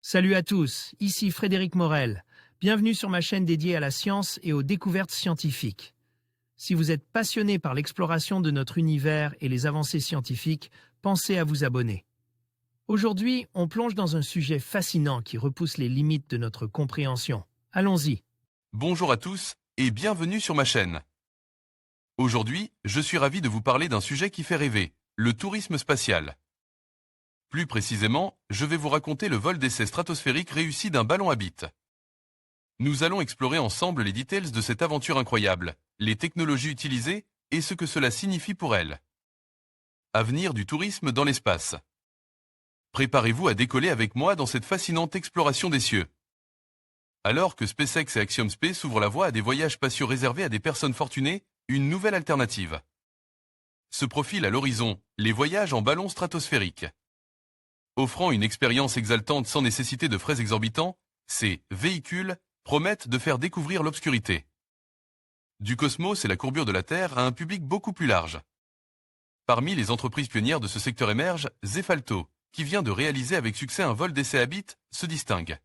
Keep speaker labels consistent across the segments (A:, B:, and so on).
A: Salut à tous, ici Frédéric Morel. Bienvenue sur ma chaîne dédiée à la science et aux découvertes scientifiques. Si vous êtes passionné par l'exploration de notre univers et les avancées scientifiques, pensez à vous abonner. Aujourd'hui, on plonge dans un sujet fascinant qui repousse les limites de notre compréhension. Allons-y.
B: Bonjour à tous et bienvenue sur ma chaîne. Aujourd'hui, je suis ravi de vous parler d'un sujet qui fait rêver, le tourisme spatial. Plus précisément, je vais vous raconter le vol d'essai stratosphérique réussi d'un ballon à bits. Nous allons explorer ensemble les details de cette aventure incroyable, les technologies utilisées et ce que cela signifie pour elles. Avenir du tourisme dans l'espace. Préparez-vous à décoller avec moi dans cette fascinante exploration des cieux. Alors que SpaceX et Axiom Space ouvrent la voie à des voyages spatiaux réservés à des personnes fortunées, une nouvelle alternative se profile à l'horizon, les voyages en ballon stratosphérique. Offrant une expérience exaltante sans nécessiter de frais exorbitants, ces véhicules promettent de faire découvrir l'obscurité du cosmos et la courbure de la Terre à un public beaucoup plus large. Parmi les entreprises pionnières de ce secteur émerge Zefalto, qui vient de réaliser avec succès un vol d'essai à bits, se distingue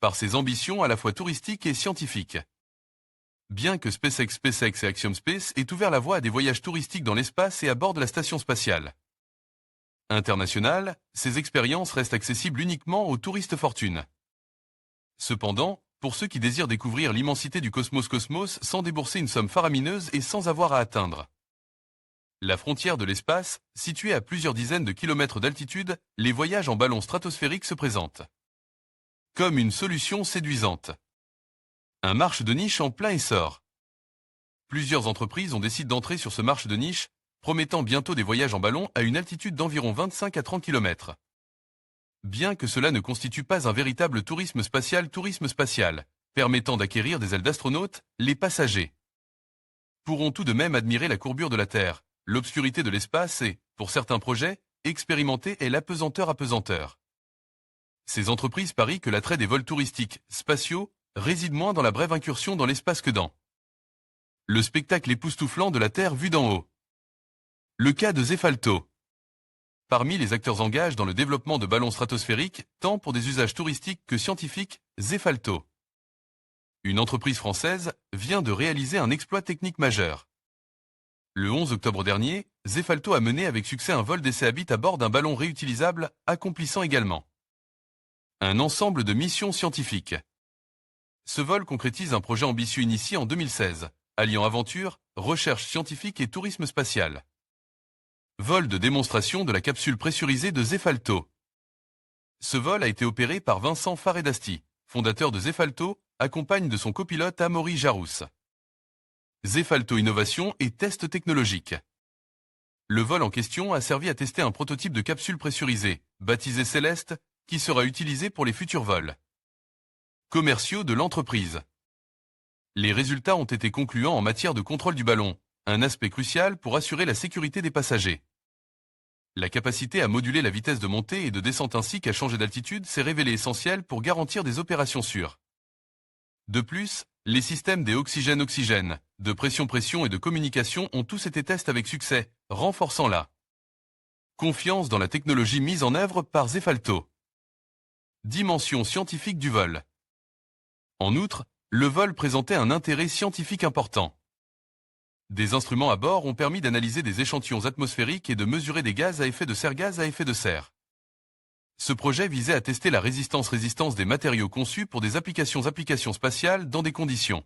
B: par ses ambitions à la fois touristiques et scientifiques. Bien que SpaceX et Axiom Space aient ouvert la voie à des voyages touristiques dans l'espace et à bord de la station spatiale internationale, ces expériences restent accessibles uniquement aux touristes fortunes. Cependant, pour ceux qui désirent découvrir l'immensité du cosmos sans débourser une somme faramineuse et sans avoir à atteindre la frontière de l'espace, située à plusieurs dizaines de kilomètres d'altitude, les voyages en ballon stratosphérique se présentent comme une solution séduisante. Un marché de niche en plein essor. Plusieurs entreprises ont décidé d'entrer sur ce marché de niche, promettant bientôt des voyages en ballon à une altitude d'environ 25 à 30 km. Bien que cela ne constitue pas un véritable tourisme spatial, permettant d'acquérir des ailes d'astronautes, les passagers pourront tout de même admirer la courbure de la Terre, l'obscurité de l'espace et, pour certains projets, expérimenter est l'apesanteur. Ces entreprises parient que l'attrait des vols touristiques spatiaux réside moins dans la brève incursion dans l'espace que dans le spectacle époustouflant de la Terre vue d'en haut. Le cas de Zefalto. Parmi les acteurs en gage dans le développement de ballons stratosphériques, tant pour des usages touristiques que scientifiques, Zefalto, une entreprise française, vient de réaliser un exploit technique majeur. Le 11 octobre dernier, Zefalto a mené avec succès un vol d'essai à bits à bord d'un ballon réutilisable, accomplissant également un ensemble de missions scientifiques. Ce vol concrétise un projet ambitieux initié en 2016, alliant aventure, recherche scientifique et tourisme spatial. Vol de démonstration de la capsule pressurisée de Zefalto. Ce vol a été opéré par Vincent Faredasti, fondateur de Zefalto, accompagne de son copilote Amaury Jarousse. Zefalto Innovation et Tests technologiques. Le vol en question a servi à tester un prototype de capsule pressurisée, baptisé Céleste, qui sera utilisé pour les futurs vols commerciaux de l'entreprise. Les résultats ont été concluants en matière de contrôle du ballon, un aspect crucial pour assurer la sécurité des passagers. La capacité à moduler la vitesse de montée et de descente ainsi qu'à changer d'altitude s'est révélée essentielle pour garantir des opérations sûres. De plus, les systèmes des oxygène-oxygène, de pression-pression et de communication ont tous été testés avec succès, renforçant la confiance dans la technologie mise en œuvre par Zefalto. Dimension scientifique du vol. En outre, le vol présentait un intérêt scientifique important. Des instruments à bord ont permis d'analyser des échantillons atmosphériques et de mesurer des gaz à effet de serre. Ce projet visait à tester la résistance des matériaux conçus pour des applications spatiales dans des conditions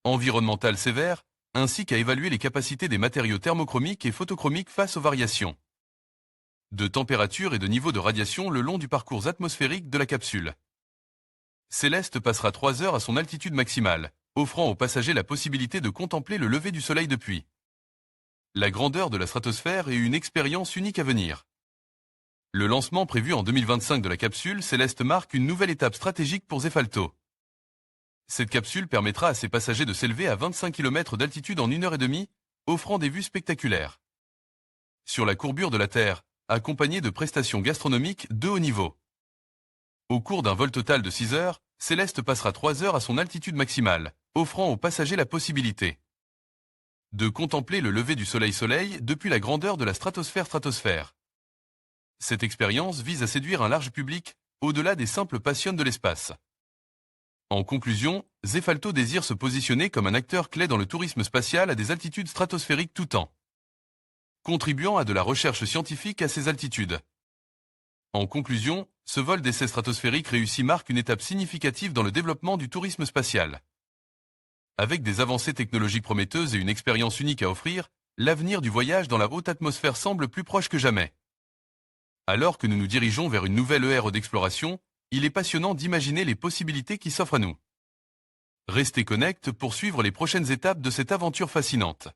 B: environnementales sévères, ainsi qu'à évaluer les capacités des matériaux thermochromiques et photochromiques face aux variations de température et de niveau de radiation le long du parcours atmosphérique de la capsule. Céleste passera 3 heures à son altitude maximale, offrant aux passagers la possibilité de contempler le lever du soleil depuis la grandeur de la stratosphère et une expérience unique à venir. Le lancement prévu en 2025 de la capsule Céleste marque une nouvelle étape stratégique pour Zefalto. Cette capsule permettra à ses passagers de s'élever à 25 km d'altitude en 1h30, offrant des vues spectaculaires sur la courbure de la Terre, accompagné de prestations gastronomiques de haut niveau. Au cours d'un vol total de 6 heures, Céleste passera 3 heures à son altitude maximale, offrant aux passagers la possibilité de contempler le lever du soleil depuis la grandeur de la stratosphère. Cette expérience vise à séduire un large public, au-delà des simples passions de l'espace. En conclusion, Zefalto désire se positionner comme un acteur clé dans le tourisme spatial à des altitudes stratosphériques tout en contribuant à de la recherche scientifique à ces altitudes. En conclusion, ce vol d'essai stratosphérique réussi marque une étape significative dans le développement du tourisme spatial. Avec des avancées technologiques prometteuses et une expérience unique à offrir, l'avenir du voyage dans la haute atmosphère semble plus proche que jamais. Alors que nous nous dirigeons vers une nouvelle ère d'exploration, il est passionnant d'imaginer les possibilités qui s'offrent à nous. Restez connectés pour suivre les prochaines étapes de cette aventure fascinante.